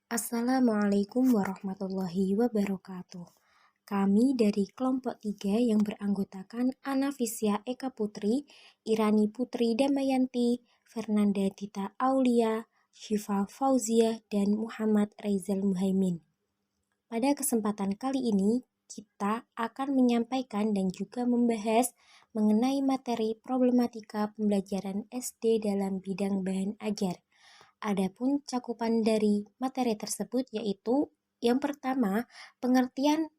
Assalamualaikum warahmatullahi wabarakatuh. Kami dari kelompok 3 yang beranggotakan Ana Fisya Eka Putri, Irani Putri Damayanti, Fernanda Dita Aulia, Syifa Fauzia, dan Muhammad Raizal Muhaimin. Pada kesempatan kali ini, kita akan menyampaikan dan juga membahas mengenai materi problematika pembelajaran SD dalam bidang bahan ajar. Adapun cakupan dari materi tersebut yaitu yang pertama, pengertian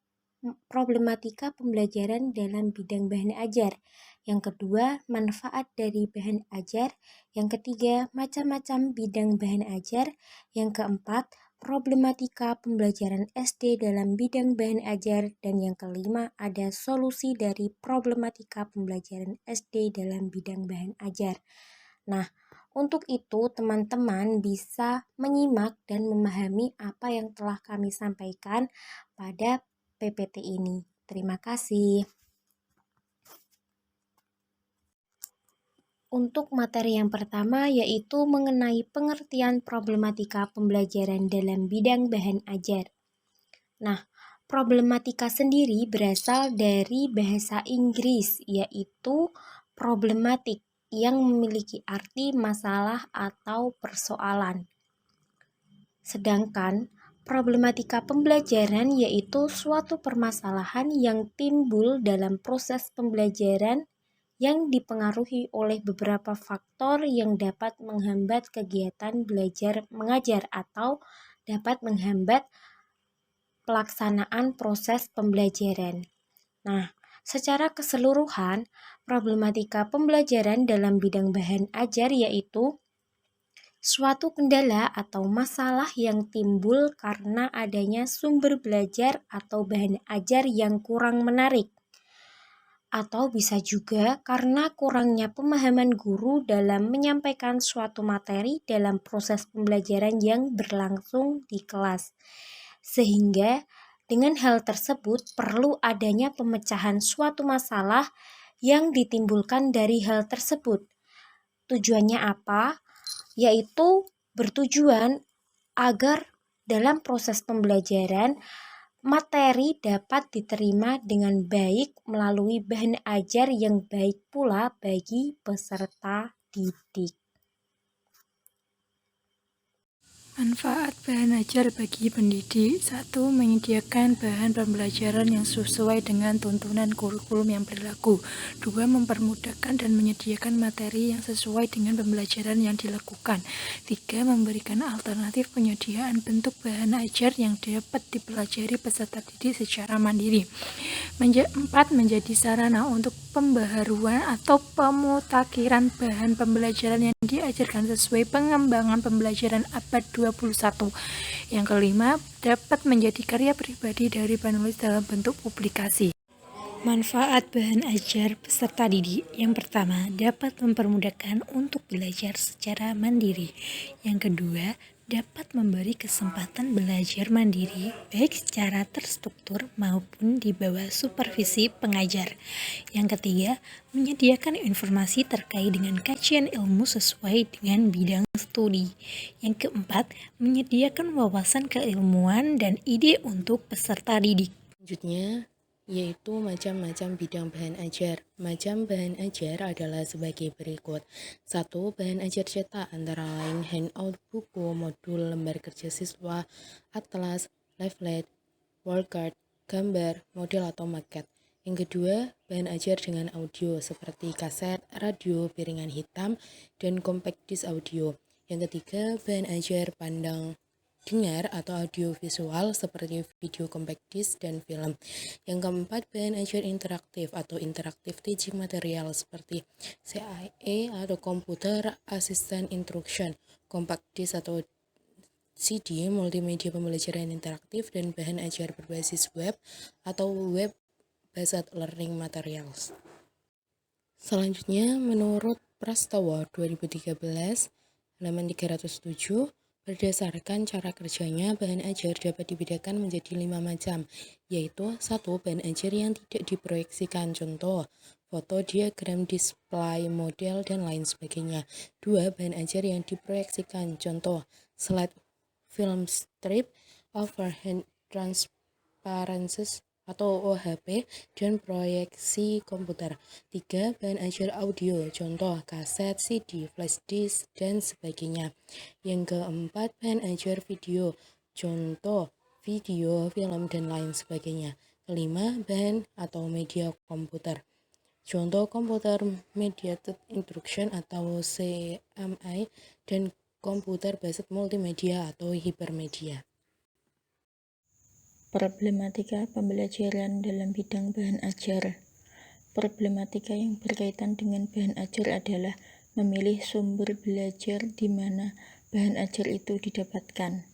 problematika pembelajaran dalam bidang bahan ajar. Yang kedua, manfaat dari bahan ajar. Yang ketiga, macam-macam bidang bahan ajar. Yang keempat, problematika pembelajaran SD dalam bidang bahan ajar. Dan yang kelima, ada solusi dari problematika pembelajaran SD dalam bidang bahan ajar. Nah, untuk itu teman-teman bisa menyimak dan memahami apa yang telah kami sampaikan pada PPT ini. Terima kasih. Untuk materi yang pertama yaitu mengenai pengertian problematika pembelajaran dalam bidang bahan ajar. Nah, problematika sendiri berasal dari bahasa Inggris yaitu problematik yang memiliki arti masalah atau persoalan. Sedangkan problematika pembelajaran yaitu suatu permasalahan yang timbul dalam proses pembelajaran yang dipengaruhi oleh beberapa faktor yang dapat menghambat kegiatan belajar mengajar atau dapat menghambat pelaksanaan proses pembelajaran. Nah, secara keseluruhan, problematika pembelajaran dalam bidang bahan ajar yaitu suatu kendala atau masalah yang timbul karena adanya sumber belajar atau bahan ajar yang kurang menarik. Atau bisa juga karena kurangnya pemahaman guru dalam menyampaikan suatu materi dalam proses pembelajaran yang berlangsung di kelas. Sehingga dengan hal tersebut perlu adanya pemecahan suatu masalah yang ditimbulkan dari hal tersebut. Tujuannya apa? Yaitu bertujuan agar dalam proses pembelajaran materi dapat diterima dengan baik melalui bahan ajar yang baik pula bagi peserta didik. Manfaat bahan ajar bagi pendidik. 1. Menyediakan bahan pembelajaran yang sesuai dengan tuntunan kurikulum yang berlaku. 2. Mempermudahkan dan menyediakan materi yang sesuai dengan pembelajaran yang dilakukan. 3. Memberikan alternatif penyediaan bentuk bahan ajar yang dapat dipelajari peserta didik secara mandiri. 4. Menjadi sarana untuk pembaharuan atau pemutakhiran bahan pembelajaran yang diajarkan sesuai pengembangan pembelajaran abad 21. Yang kelima, dapat menjadi karya pribadi dari penulis dalam bentuk publikasi. Manfaat bahan ajar peserta didik. Yang pertama, dapat mempermudahkan untuk belajar secara mandiri. Yang kedua, dapat memberi kesempatan belajar mandiri baik secara terstruktur maupun di bawah supervisi pengajar. Yang ketiga, menyediakan informasi terkait dengan kajian ilmu sesuai dengan bidang studi. Yang keempat, menyediakan wawasan keilmuan dan ide untuk peserta didik. Selanjutnya, yaitu macam-macam bidang bahan ajar. Macam bahan ajar adalah sebagai berikut. 1. Bahan ajar cetak antara lain handout, buku, modul, lembar kerja siswa, atlas, leaflet, wallcard, gambar, model atau maket. Yang kedua, bahan ajar dengan audio seperti kaset, radio, piringan hitam, dan compact disc audio. Yang ketiga, bahan ajar pandang dengar atau audio visual seperti video compact disc dan film. Yang keempat, bahan ajar interaktif atau interaktif teaching material seperti CAE atau Computer Assistant Instruction, compact disc atau CD, multimedia pembelajaran interaktif, dan bahan ajar berbasis web atau web based learning materials. Selanjutnya, menurut Prastawa 2013 halaman 307, berdasarkan cara kerjanya, bahan ajar dapat dibedakan menjadi 5 macam, yaitu 1. Bahan ajar yang tidak diproyeksikan, contoh foto, diagram, display, model, dan lain sebagainya. 2. Bahan ajar yang diproyeksikan, contoh slide film strip, overhead transparencies atau OHP, dan proyeksi komputer. 3. Bahan ajar audio, contoh kaset, CD, flash disk, dan sebagainya. Yang keempat, bahan ajar video, contoh video, film, dan lain sebagainya. Kelima, bahan atau media komputer, contoh komputer mediated instruction atau CMI, dan komputer based multimedia atau hipermedia. Problematika pembelajaran dalam bidang bahan ajar. Problematika yang berkaitan dengan bahan ajar adalah memilih sumber belajar di mana bahan ajar itu didapatkan.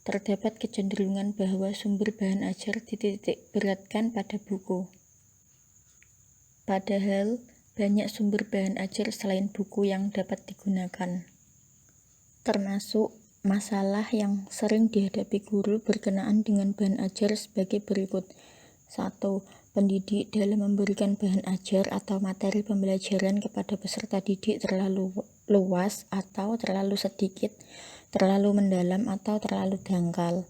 Terdapat kecenderungan bahwa sumber bahan ajar dititik beratkan pada buku. Padahal banyak sumber bahan ajar selain buku yang dapat digunakan. Termasuk masalah yang sering dihadapi guru berkenaan dengan bahan ajar sebagai berikut. 1. Pendidik dalam memberikan bahan ajar atau materi pembelajaran kepada peserta didik terlalu luas atau terlalu sedikit, terlalu mendalam atau terlalu dangkal.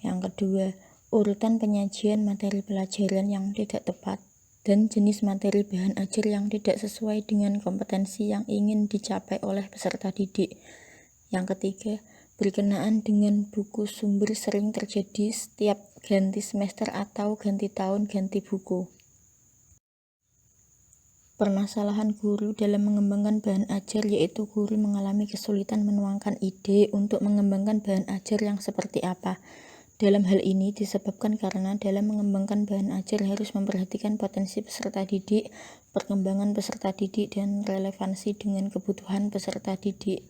Yang kedua, urutan penyajian materi pelajaran yang tidak tepat dan jenis materi bahan ajar yang tidak sesuai dengan kompetensi yang ingin dicapai oleh peserta didik. Yang ketiga, berkenaan dengan buku sumber sering terjadi setiap ganti semester atau ganti tahun ganti buku. Permasalahan guru dalam mengembangkan bahan ajar yaitu guru mengalami kesulitan menuangkan ide untuk mengembangkan bahan ajar yang seperti apa. Dalam hal ini disebabkan karena dalam mengembangkan bahan ajar harus memperhatikan potensi peserta didik, perkembangan peserta didik, dan relevansi dengan kebutuhan peserta didik.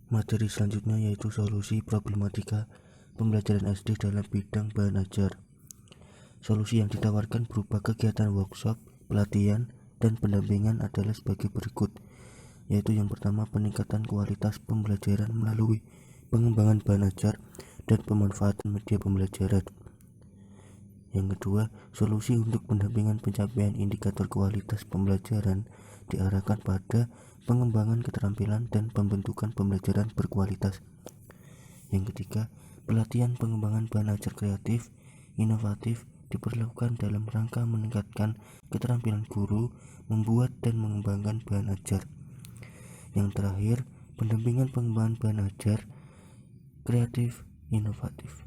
Materi selanjutnya yaitu solusi problematika pembelajaran SD dalam bidang bahan ajar. Solusi yang ditawarkan berupa kegiatan workshop, pelatihan, dan pendampingan adalah sebagai berikut, yaitu yang pertama, peningkatan kualitas pembelajaran melalui pengembangan bahan ajar dan pemanfaatan media pembelajaran. Yang kedua, solusi untuk pendampingan pencapaian indikator kualitas pembelajaran diarahkan pada pengembangan keterampilan dan pembentukan pembelajaran berkualitas. Yang ketiga, pelatihan pengembangan bahan ajar kreatif, inovatif diperlakukan dalam rangka meningkatkan keterampilan guru membuat dan mengembangkan bahan ajar. Yang terakhir, pendampingan pengembangan bahan ajar kreatif, inovatif.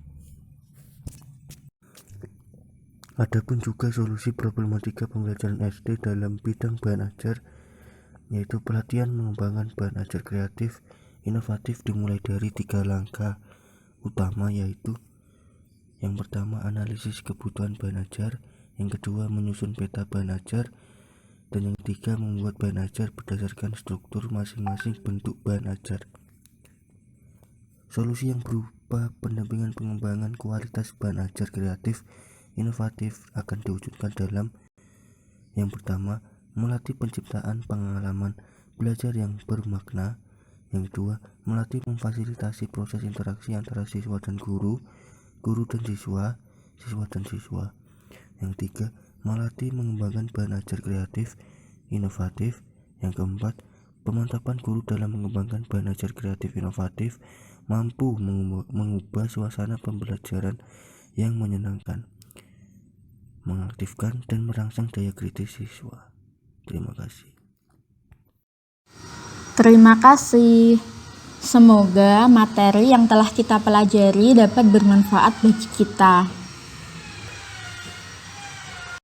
Adapun juga solusi problematika pembelajaran SD dalam bidang bahan ajar, yaitu pelatihan mengembangkan bahan ajar kreatif, inovatif dimulai dari 3 langkah utama, yaitu yang pertama, analisis kebutuhan bahan ajar, yang kedua, menyusun peta bahan ajar, dan yang ketiga, membuat bahan ajar berdasarkan struktur masing-masing bentuk bahan ajar. Solusi yang berupa pendampingan pengembangan kualitas bahan ajar kreatif, inovatif akan diwujudkan dalam yang pertama, melatih penciptaan pengalaman belajar yang bermakna. Yang kedua, melatih memfasilitasi proses interaksi antara siswa dan guru, guru dan siswa, siswa dan siswa. Yang ketiga, melatih mengembangkan bahan ajar kreatif, inovatif. Yang keempat, pemantapan guru dalam mengembangkan bahan ajar kreatif inovatif mampu mengubah suasana pembelajaran yang menyenangkan, mengaktifkan dan merangsang daya kritis siswa. Terima kasih. Terima kasih. Semoga materi yang telah kita pelajari dapat bermanfaat bagi kita.